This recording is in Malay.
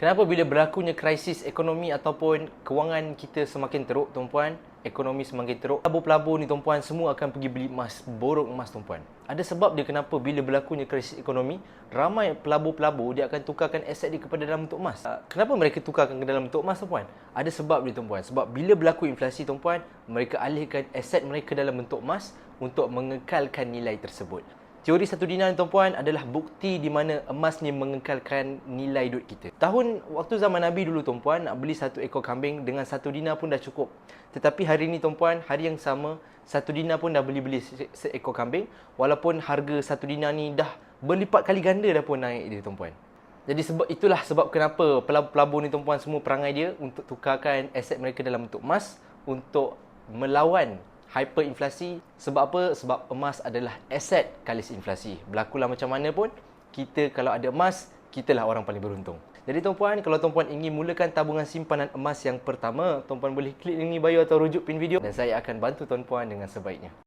Kenapa bila berlakunya krisis ekonomi ataupun kewangan kita semakin teruk, tuan-puan, ekonomi semakin teruk, pelabur-pelabur ni, tuan-puan, semua akan pergi beli emas, borong emas, tuan-puan. Ada sebab dia kenapa bila berlakunya krisis ekonomi, ramai pelabur-pelabur dia akan tukarkan aset dia kepada dalam bentuk emas. Kenapa mereka tukarkan ke dalam bentuk emas, tuan-puan? Ada sebab dia, tuan-puan. Sebab bila berlaku inflasi, tuan-puan, mereka alihkan aset mereka dalam bentuk emas untuk mengekalkan nilai tersebut. Teori satu dinar, tuan-puan, adalah bukti di mana emas ni mengekalkan nilai duit kita. Waktu zaman Nabi dulu, tuan-puan, nak beli satu ekor kambing dengan 1 dinar pun dah cukup. Tetapi hari ni, tuan-puan, hari yang sama, 1 dinar pun dah beli seekor kambing. Walaupun harga 1 dinar ni dah berlipat kali ganda dah pun naik dia, tuan-puan. Jadi itulah sebab kenapa pelabur-pelabur ni, tuan-puan, semua perangai dia untuk tukarkan aset mereka dalam bentuk emas untuk melawan hyperinflasi. Sebab apa? Sebab emas adalah aset kalis inflasi. Berlakulah macam mana pun, kita kalau ada emas, kitalah orang paling beruntung. Jadi, tuan-puan, kalau tuan-puan ingin mulakan tabungan simpanan emas yang pertama, tuan-puan boleh klik link ni bio atau rujuk pin video dan saya akan bantu tuan-puan dengan sebaiknya.